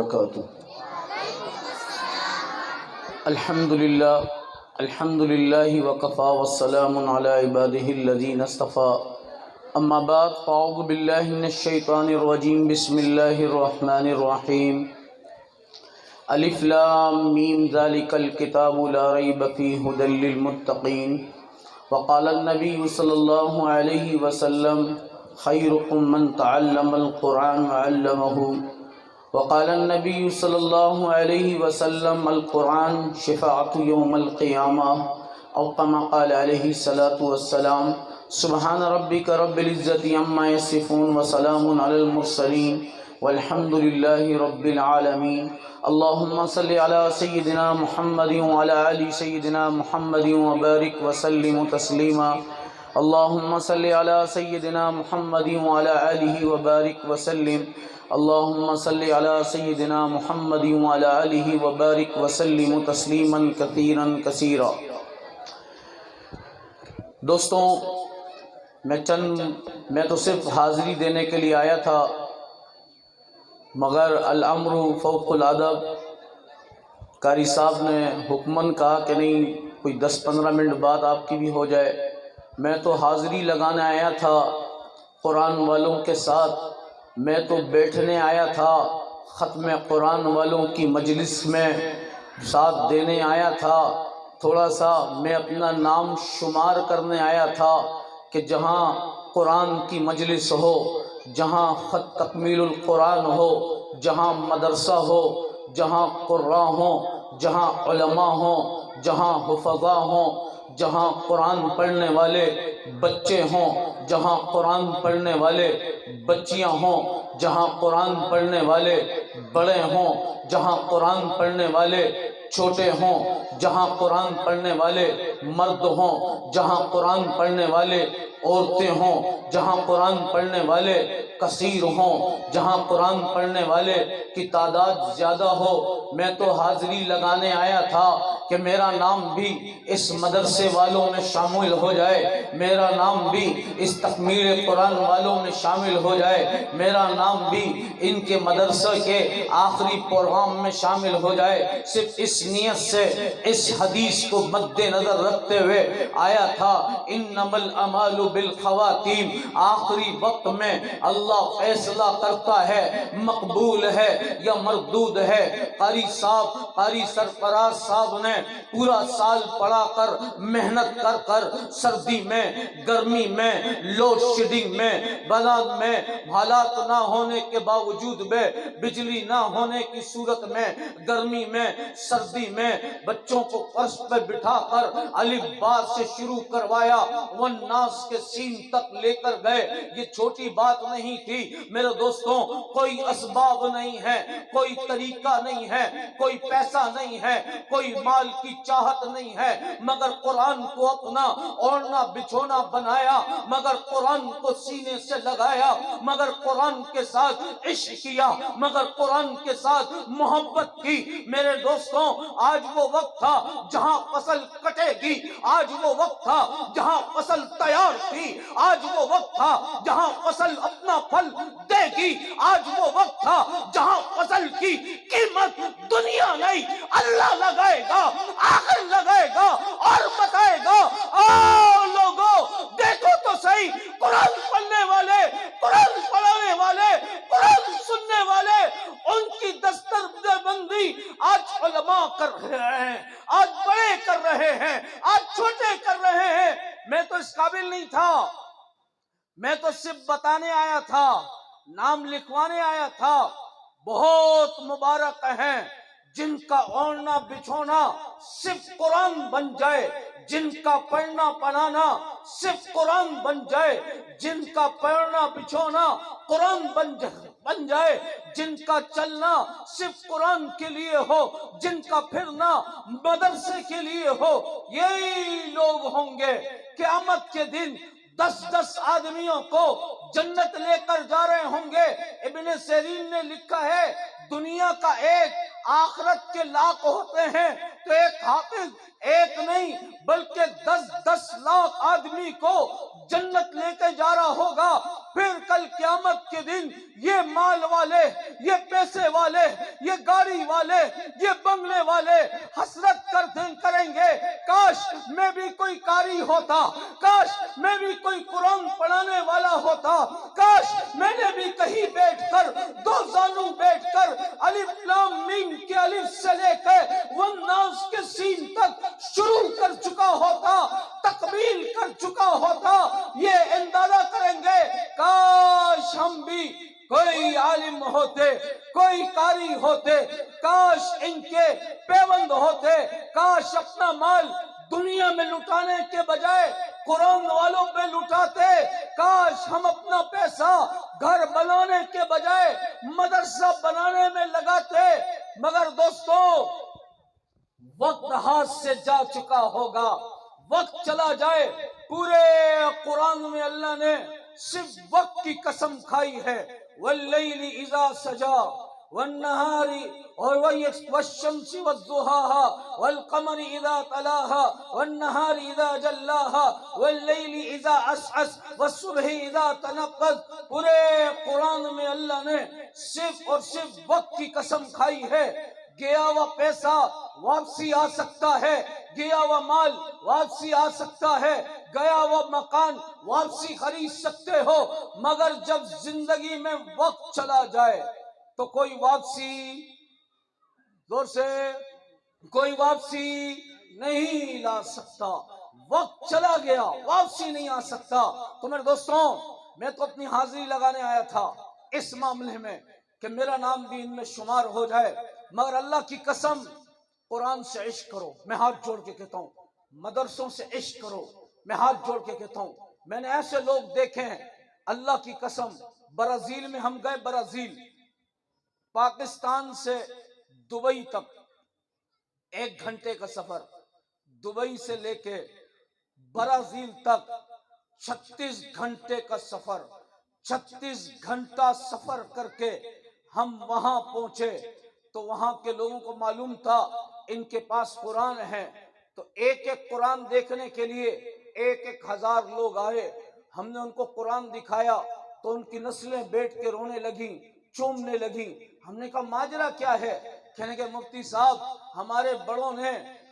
وبرکاتہ۔ الحمد للہ وکفا والسلام علی عبادہ الذین اصطفیٰ، اما بعد فاعوذ باللہ من الشیطان الرجیم، بسم اللہ الرحمن الرحیم۔ الف لام میم ذالک الکتاب لا ریب فیہ ھدی للمتقین۔ وقال النبی صلی اللہ علیہ وسلم خیرکم من تعلم القرآن وعلمہ۔ وقال النبی صلی اللہ علیہ وسلم القرآن شفاعۃ یوم القیامہ، او کما قال علیہ الصلاۃ والسلام۔ سبحان ربک رب العزۃ عما یصفون وسلام علی المرسلین والحمد للہ رب العالمین۔ اللہم صلی علی سیدنا محمد وعلی آل سیدنا محمد وبارک وسلم تسلیما۔ اللہم صلی علی سیدنا محمد وعلی آلہ وبارک وسلم۔ اللہم صلی علی سیدنا محمد وعلی آلہ وبارک وسلم تسلیما کثیرا کثیرا۔ دوستوں، میں تو صرف حاضری دینے کے لیے آیا تھا، مگر الامر فوق الادب، قاری صاحب نے حکماً کہا کہ نہیں کوئی 10-15 منٹ بعد آپ کی بھی ہو جائے۔ میں تو حاضری لگانے آیا تھا قرآن والوں کے ساتھ، میں تو بیٹھنے آیا تھا ختم قرآن والوں کی مجلس میں ساتھ دینے آیا تھا، تھوڑا سا میں اپنا نام شمار کرنے آیا تھا کہ جہاں قرآن کی مجلس ہو، جہاں خط تکمیل القرآن ہو، جہاں مدرسہ ہو، جہاں قراء ہوں، جہاں علماء ہوں، جہاں حفظاء ہوں، جہاں قرآن پڑھنے والے بچے ہوں، جہاں قرآن پڑھنے والے بچیاں ہوں، جہاں قرآن پڑھنے والے بڑے ہوں، جہاں قرآن پڑھنے والے چھوٹے ہوں، جہاں قرآن پڑھنے والے مرد ہوں، جہاں قرآن پڑھنے والے عورتیں ہوں، جہاں قرآن پڑھنے والے کثیر ہوں، جہاں قرآن پڑھنے والے کی تعداد زیادہ ہو، میں تو حاضری لگانے آیا تھا کہ میرا نام بھی اس مدرسے والوں میں شامل ہو جائے، میرا نام بھی اس تکمیل قرآن والوں میں شامل ہو جائے، میرا نام بھی ان کے مدرسے کے آخری پروگرام میں شامل ہو جائے۔ صرف اس نیت سے، اس حدیث کو مد نظر رکھتے ہوئے آیا تھا، انما الاعمال بالخواتیم، آخری وقت میں اللہ فیصلہ کرتا ہے مقبول ہے یا مردود ہے۔ قاری سرفراز صاحب نے پورا سال پڑھا کر، محنت کر کر، سردی میں، گرمی میں، لوڈ شیڈنگ میں، بلاد میں، حالات نہ ہونے کے باوجود میں، بجلی نہ ہونے کی صورت میں، گرمی میں، سردی میں، بچوں کو فرش پہ بٹھا کر الف با سے شروع کروایا، والناس کے سین تک لے کر گئے۔ یہ چھوٹی بات نہیں تھی میرے دوستوں، کوئی اسباب نہیں ہے، کوئی طریقہ نہیں ہے، کوئی پیسہ نہیں ہے، کوئی مال کی چاہت نہیں ہے، مگر قرآن کو اپنا اوڑھنا بچھونا بنایا، مگر قرآن کو سینے سے لگایا، مگر قرآن کے ساتھ عشق کیا، مگر قرآن کے ساتھ محبت کی۔ میرے دوستوں، آج وہ وقت تھا جہاں فصل کٹے گی، آج وہ وقت تھا جہاں فصل تیار تھی، آج وہ وقت تھا جہاں فصل اپنا پھل دے گی، آج وہ وقت تھا جہاں فصل کی قیمت دنیا نہیں اللہ لگائے گا، آخر لگائے گا اور بتائے گا آؤ لوگوں دیکھو تو صحیح، قرآن پڑھنے والے، قرآن پڑھانے والے، قرآن سننے والے، ان کی دستر بندی آج علماء کر رہے ہیں، آج بڑے کر رہے ہیں، آج چھوٹے کر رہے ہیں۔ میں تو اس قابل نہیں تھا، میں تو صرف بتانے آیا تھا، نام لکھوانے آیا تھا۔ بہت مبارک ہیں جن کا اوڑھنا بچھونا صرف قرآن بن جائے، جن کا پڑھنا پڑھانا صرف قرآن بن جائے، جن کا پڑھنا بچھونا قرآن بن جائے، جن کا چلنا صرف قرآن کے لیے ہو، جن کا پھرنا مدرسے کے لیے ہو، یہی لوگ ہوں گے قیامت کے دن 10 آدمیوں کو جنت لے کر جا رہے ہوں گے۔ ابن سیرین نے لکھا ہے دنیا کا ایک، آخرت کے لاکھ ہوتے ہیں، تو ایک حافظ ایک نہیں بلکہ 10 لاکھ آدمی کو جنت لے کے جا رہا ہوگا۔ پھر کل قیامت کے دن یہ مال والے، یہ پیسے والے، یہ گاڑی والے، یہ بنگلے والے حسرت کریں گے کاش میں بھی کوئی قاری ہوتا، کاش میں بھی کوئی قرآن پڑھانے والا ہوتا، کاش میں نے بھی کہیں بیٹھ کر دو زانوں بیٹھ کر الف لام میم کے الف سے لے کے والناس کے سین تک شروع کر چکا ہوتا، تکمیل کر چکا ہوتا۔ یہ اندازہ کریں گے کاش ہم بھی کوئی عالم ہوتے، کوئی قاری ہوتے، کاش ان کے پیوند ہوتے، کاش اپنا مال دنیا میں لٹانے کے بجائے قرآن والوں پہ لٹاتے، کاش ہم اپنا پیسہ گھر بنانے کے بجائے مدرسہ بنانے میں لگاتے۔ مگر دوستوں وقت ہاتھ سے جا چکا ہوگا، وقت چلا جائے، پورے قرآن میں اللہ نے صرف وقت کی قسم کھائی ہے، واللیل اذا سجا والنہار والشمس والضحاها والقمر اذا تلاها والنہار اذا جلاها واللیل اذا عسعس والصبح اذا تنفس۔ پورے قرآن میں اللہ نے صرف اور صرف وقت کی قسم کھائی ہے۔ گیا ہوا پیسہ واپسی آ سکتا ہے، گیا ہوا مال واپسی آ سکتا ہے، گیا ہوا مکان واپسی خرید سکتے ہو، مگر جب زندگی میں وقت چلا جائے تو کوئی واپسی، زور سے، کوئی واپسی نہیں لا سکتا۔ وقت چلا گیا، واپسی نہیں آ سکتا۔ تو میرے دوستوں میں تو اپنی حاضری لگانے آیا تھا اس معاملے میں کہ میرا نام بھی ان میں شمار ہو جائے، مگر اللہ کی قسم قرآن سے عشق کرو۔ میں ہاتھ جوڑ کے کہتا ہوں مدرسوں سے عشق کرو، میں ہاتھ جوڑ کے کہتا ہوں۔ میں نے ایسے لوگ دیکھے ہیں اللہ کی قسم، برازیل میں ہم گئے، برازیل، پاکستان سے دبئی تک 1 گھنٹے کا سفر، دبئی سے لے کے برازیل تک 36 گھنٹے کا سفر، 36 گھنٹہ سفر کر کے ہم وہاں پہنچے تو وہاں کے لوگوں کو معلوم تھا ان کے پاس قرآن ہے، تو ایک ایک قرآن دیکھنے کے لیے 1,000 لوگ آئے۔ ہم نے ان کو قرآن دکھایا تو ان کی نسلیں بیٹھ کے رونے لگیں، چومنے لگیں۔ ہم نے کہا ماجرا کیا ہے؟ کہنے کہ مفتی صاحب ہمارے بڑوں نے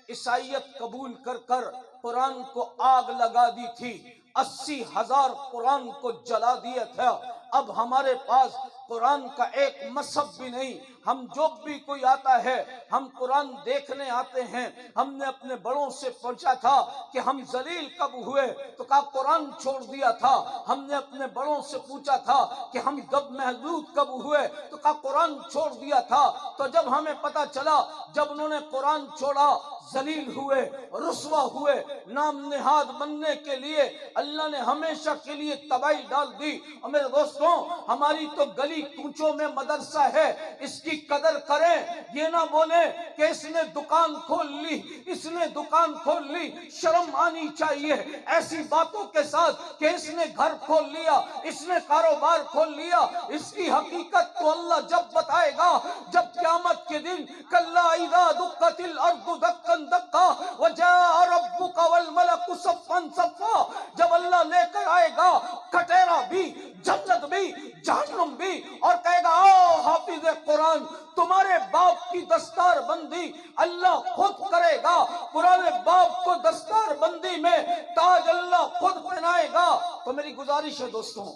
عیسائیت قبول کر کر قرآن کو آگ لگا دی تھی، 80,000 قرآن کو جلا دیا تھا، اب ہمارے پاس قرآن کا ایک مصحف بھی نہیں، ہم جو بھی کوئی آتا ہے ہم قرآن دیکھنے آتے ہیں۔ ہم نے اپنے بڑوں سے پوچھا تھا کہ ہم ذلیل کب ہوئے؟ تو کہا قرآن چھوڑ دیا تھا۔ ہم نے اپنے بڑوں سے پوچھا تھا کہ ہم جب محدود کب ہوئے؟ تو کہا قرآن چھوڑ دیا تھا۔ تو جب ہمیں پتا چلا جب انہوں نے قرآن چھوڑا ذلیل ہوئے، رسوا ہوئے، نام نہاد بننے کے لیے اللہ نے ہمیشہ کے لیے تباہی ڈال دی۔ اور میرے دوستوں ہماری تو گلی کوچوں میں مدرسہ ہے، اس کی قدر کریں، یہ نہ بولیں کہ اس نے دکان کھول لی، اس نے دکان کھول لی۔ شرم آنی چاہیے ایسی باتوں کے ساتھ کہ اس نے گھر کھول لیا، اس نے کاروبار کھول لیا۔ اس کی حقیقت تو اللہ جب بتائے گا، جب قیامت کے دن کلا اذا دکت الارض دکا دکا وجاء ربک والملک صفا صفا، جب اللہ لے کر آئے گا کٹیرا بھی، جنت بھی، جہنم بھی، اور کہے گا آؤ حافظ قرآن تمہارے باپ کی دستار بندی اللہ خود کرے گا، پرانے باپ کو دستار بندی میں تاج اللہ خود پہنائے گا۔ تو میری گزارش ہے دوستوں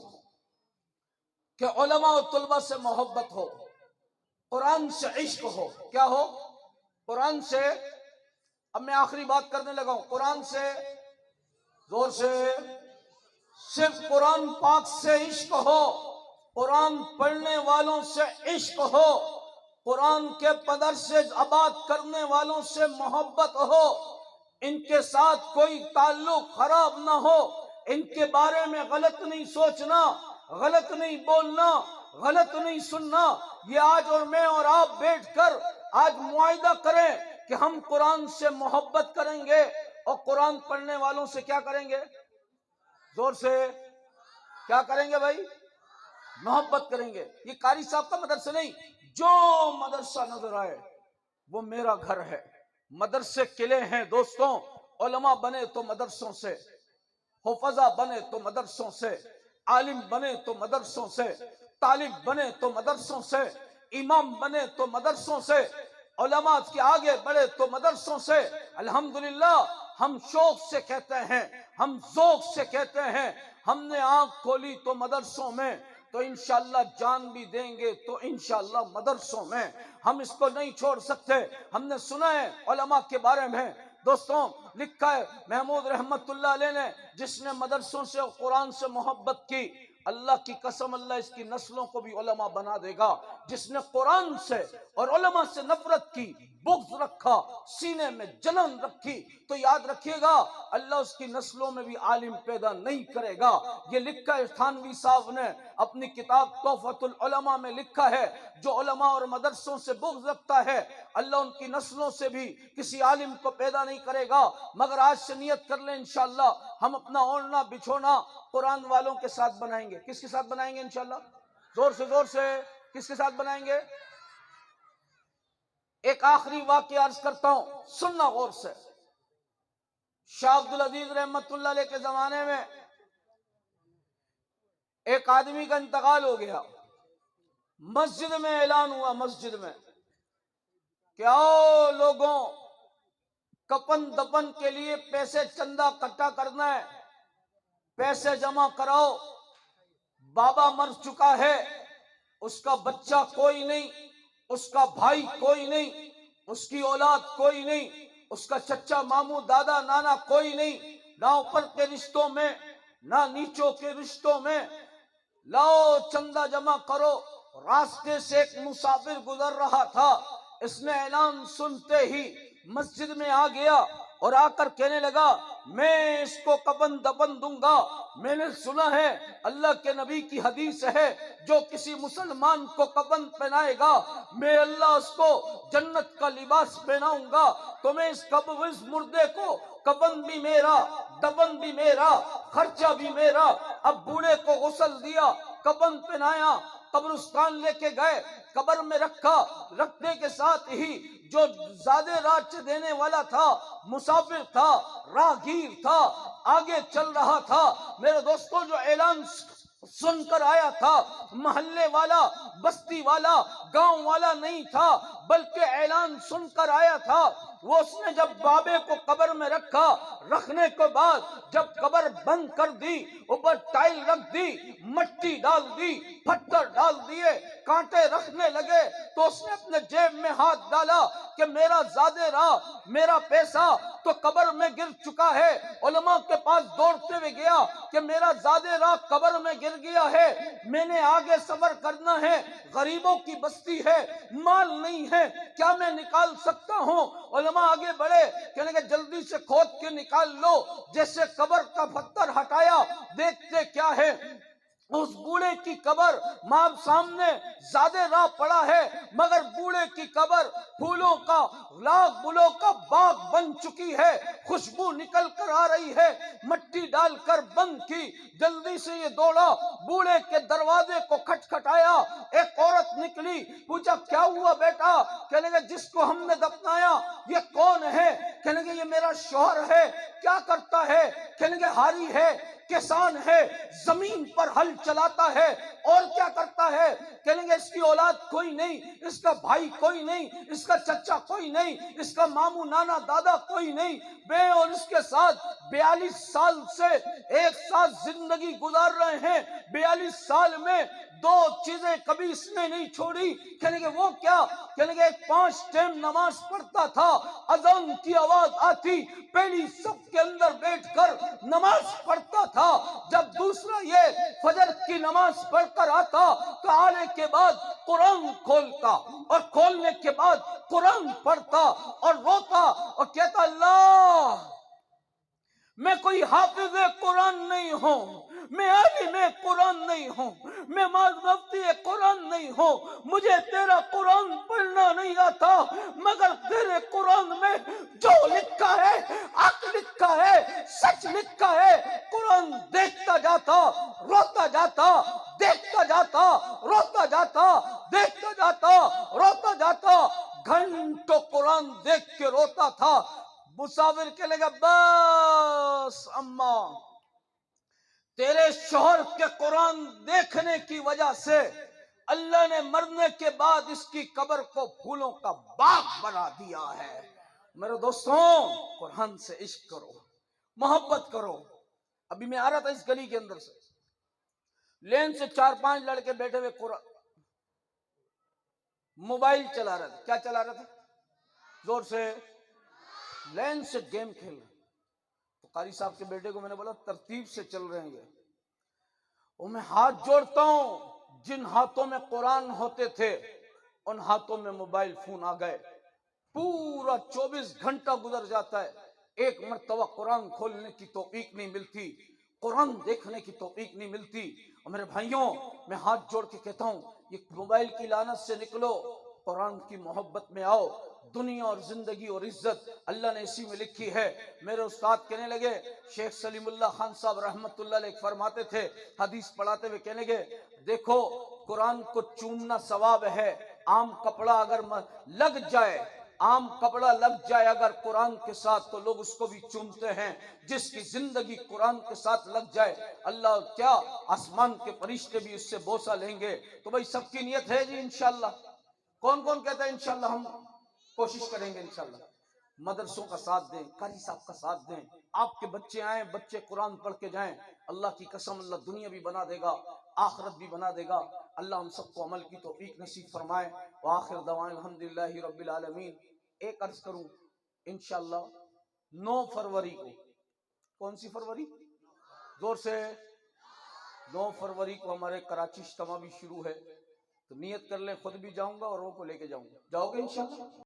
کہ علماء و طلباء سے محبت ہو، قرآن سے عشق ہو، کیا ہو؟ قرآن سے، اب میں آخری بات کرنے لگا ہوں، قرآن سے، زور سے، صرف قرآن پاک سے عشق ہو، قرآن پڑھنے والوں سے عشق ہو، قرآن کے پدر سے آباد کرنے والوں سے محبت ہو، ان کے ساتھ کوئی تعلق خراب نہ ہو، ان کے بارے میں غلط نہیں سوچنا، غلط نہیں بولنا، غلط نہیں سننا۔ یہ آج اور میں اور آپ بیٹھ کر آج معاہدہ کریں کہ ہم قرآن سے محبت کریں گے اور قرآن پڑھنے والوں سے کیا کریں گے؟ زور سے کیا کریں گے بھائی؟ محبت کریں گے۔ یہ قاری صاحب کا مدرسہ نہیں، جو مدرسہ نظر آئے وہ میرا گھر ہے۔ مدرسے قلعے ہیں دوستوں، علماء بنے تو مدرسوں سے، حفظہ بنے تو مدرسوں سے، عالم بنے تو مدرسوں سے، طالب بنے تو مدرسوں سے، امام بنے تو مدرسوں سے، علماء کے آگے بڑھے تو مدرسوں سے۔ الحمدللہ ہم شوق سے کہتے ہیں، ہم ذوق سے کہتے ہیں، ہم نے آنکھ کھولی تو مدرسوں میں، تو انشاءاللہ جان بھی دیں گے تو انشاءاللہ مدرسوں میں۔ ہم اس کو نہیں چھوڑ سکتے۔ ہم نے سنا ہے علماء کے بارے میں، دوستوں لکھا ہے محمود رحمت اللہ علیہ نے، جس نے مدرسوں سے اور قرآن سے محبت کی، اللہ کی قسم اللہ اس کی نسلوں کو بھی علماء بنا دے گا۔ جس نے قرآن سے اور علماء سے نفرت کی، بغض رکھا، سینے میں جلن رکھی، تو یاد رکھیے گا اللہ اس کی نسلوں میں بھی عالم پیدا نہیں کرے گا۔ یہ لکھا ہے تھانوی صاحب نے اپنی کتاب تحفۃ العلماء میں لکھا ہے، جو علماء اور مدرسوں سے بغض رکھتا ہے اللہ ان کی نسلوں سے بھی کسی عالم کو پیدا نہیں کرے گا۔ مگر آج سے نیت کر لیں انشاءاللہ ہم اپنا اوڑھنا بچھونا قرآن والوں کے ساتھ بنائیں گے۔ کس کے ساتھ بنائیں گے انشاءاللہ؟ زور سے کس کے ساتھ بنائیں گے؟ ایک آخری واقعہ عرض کرتا ہوں، سننا غور سے۔ شاہ عبدالعزیز رحمت اللہ علیہ کے زمانے میں ایک آدمی کا انتقال ہو گیا۔ مسجد میں اعلان ہوا، مسجد میں کہ آؤ لوگوں، کفن دفن کے لیے پیسے چندہ اکٹھا کرنا ہے، پیسے جمع کراؤ۔ بابا مر چکا ہے، اس کا بچہ کوئی نہیں، اس کا بھائی کوئی نہیں، اس کی اولاد کوئی نہیں، اس کا چچا ماموں دادا نانا کوئی نہیں، نہ اوپر کے رشتوں میں نہ نیچوں کے رشتوں میں۔ لاؤ چندہ جمع کرو۔ راستے سے ایک مسافر گزر رہا تھا، اس نے اعلان سنتے ہی مسجد میں آ گیا اور آ کر کہنے لگا میں اس کو کفن دفن دوں گا۔ میں نے سنا ہے اللہ کے نبی کی حدیث ہے، جو کسی مسلمان کو کفن پہنائے گا میں اللہ اس کو جنت کا لباس پہناؤں گا۔ تو میں اس مردے کو، کفن بھی میرا، دفن بھی میرا، خرچہ بھی میرا۔ اب بوڑھے کو غسل دیا، کفن پہنایا، قبرستان لے کے گئے، قبر میں رکھا۔ رکھنے کے ساتھ ہی جو زادے رات دینے والا تھا، مسافر تھا، راہگیر تھا، آگے چل رہا تھا، میرے دوستوں جو اعلان سن کر آیا تھا، محلے والا، بستی والا، گاؤں والا نہیں تھا، بلکہ اعلان سن کر آیا تھا۔ وہ اس نے جب بابے کو قبر میں رکھا، رکھنے کے بعد جب قبر بند کر دی، اوپر ٹائل رکھ دی، مٹی ڈال دی، پتھر ڈال دیے، کانٹے رکھنے لگے، تو اس نے اپنے جیب میں ہاتھ ڈالا کہ میرا زادے راہ، میرا پیسہ تو قبر میں گر چکا ہے۔ علماء کے پاس دوڑتے ہوئے گیا کہ میرا زادے راہ قبر میں گر گیا ہے، میں نے آگے سفر کرنا ہے، غریبوں کی بستی ہے، مال نہیں ہے، کیا میں نکال سکتا ہوں؟ علماء آگے بڑھے، کہنے کہ جلدی سے کھود کے نکال لو۔ جیسے قبر کا پتھر ہٹایا، دیکھتے کیا ہے، اس بوڑھے کی قبر ماں سامنے زادے راہ پڑا ہے، مگر بوڑھے کی قبر پھولوں کا، لاکھ گلوں کا باغ بن چکی ہے، خوشبو نکل کر آ رہی ہے۔ مٹی ڈال کر بند کی، جلدی سے یہ دوڑا، بوڑھے کے دروازے کو کھٹکھٹایا، ایک عورت نکلی، پوچھا کیا ہوا بیٹا؟ کہنے لگے جس کو ہم نے دفنایا یہ کون ہے؟ کہنے لگے یہ میرا شوہر ہے۔ کیا کرتا ہے؟ کہنے لگے حاری ہے، کسان ہے، زمین پر ہل چلاتا ہے۔ اور کیا کرتا ہے؟ کہنے لگے اس کی اولاد کوئی نہیں، اس کا بھائی کوئی نہیں، اس کا چچا کوئی نہیں، اس کا ماموں نانا دادا کوئی نہیں، اور اس کے ساتھ 42 سال سے ایک ساتھ زندگی گزار رہے ہیں۔ 42 سال میں 2 چیزیں کبھی اس نے نہیں چھوڑی۔ کہنے کہ وہ کیا؟ کہنے کہ 5 ٹائم نماز پڑھتا تھا، اذان کی آواز آتی پہلی صف کے اندر بیٹھ کر نماز پڑھتا تھا، جب دوسرا یہ فجر کی نماز پڑھ کر آتا تو آنے کے بعد قرآن کھولتا، اور کھولنے کے بعد قرآن پڑھتا اور روتا اور کہتا اللہ میں کوئی حافظ قرآن نہیں ہوں، میں عالم قرآن نہیں ہوں، میں مفتی قرآن نہیں ہوں، مجھے تیرا قرآن پڑھنا نہیں آتا، مگر تیرے قرآن میں جو لکھا ہے، حق لکھا ہے، سچ لکھا ہے، قرآن دیکھتا جاتا، روتا جاتا، دیکھتا جاتا، روتا جاتا، دیکھتا جاتا، روتا جاتا، گھنٹوں قرآن دیکھ کے روتا تھا۔ مسافر کے لگا بس اماں تیرے شوہر کے قرآن دیکھنے کی وجہ سے اللہ نے مرنے کے بعد اس کی قبر کو پھولوں کا باغ بنا دیا ہے۔ میرے دوستوں، قرآن سے عشق کرو، محبت کرو۔ ابھی میں آ رہا تھا اس گلی کے اندر سے، لین سے 4-5 لڑکے بیٹھے ہوئے موبائل چلا رہے تھے۔ کیا چلا رہے تھے؟ زور سے لین سے گیم کھیل رہے۔ تو قاری صاحب کے بیٹے کو میں نے بولا ترتیب سے چل رہے ہیں یہ۔ اور میں ہاتھ جوڑتا ہوں، جن ہاتھوں میں قرآن ہوتے تھے ان ہاتھوں میں موبائل فون آ گئے۔ پورا 24 گھنٹہ گزر جاتا ہے، ایک مرتبہ قرآن کھولنے کی توفیق نہیں ملتی، قرآن دیکھنے کی توفیق نہیں ملتی۔ اور میرے بھائیوں، میں ہاتھ جوڑ کے کہتا ہوں، یہ موبائل کی لعنت سے نکلو، قرآن کی محبت میں آؤ۔ دنیا اور زندگی اور عزت اللہ نے اسی میں لکھی ہے۔ میرے استاد کہنے لگے، شیخ سلیم اللہ خان صاحب رحمت اللہ علیہ فرماتے تھے، حدیث پڑھاتے ہوئے کہنے لگے، دیکھو قرآن کو چومنا ثواب ہے، عام کپڑا اگر لگ جائے، عام کپڑا لگ جائے اگر قرآن کے ساتھ تو لوگ اس کو بھی چومتے ہیں۔ جس کی زندگی قرآن کے ساتھ لگ جائے، اللہ کیا آسمان کے فرشتے بھی اس سے بوسہ لیں گے۔ تو بھائی سب کی نیت ہے جی انشاءاللہ؟ کون کون کہتا ہے انشاءاللہ؟ ہم کوشش کریں گے انشاءاللہ۔ مدرسوں کا ساتھ دیں، قاری صاحب کا ساتھ دیں، آپ کے بچے آئیں، بچے قرآن پڑھ کے جائیں، اللہ کی قسم اللہ دنیا بھی بنا دے گا، آخرت بھی بنا دے گا۔ اللہ ہم سب کو عمل کی توفیق نصیب فرمائے۔ وآخر دعوانا الحمدللہ رب العالمین۔ ایک عرض کروں، انشاءاللہ 9 فروری کو، کون سی فروری؟ زور سے 9 فروری کو ہمارے کراچی اجتماع بھی شروع ہے، تو نیت کر لیں، خود بھی جاؤں گا اور وہ کو لے کے جاؤں گا۔ جاؤ گے انشاءاللہ؟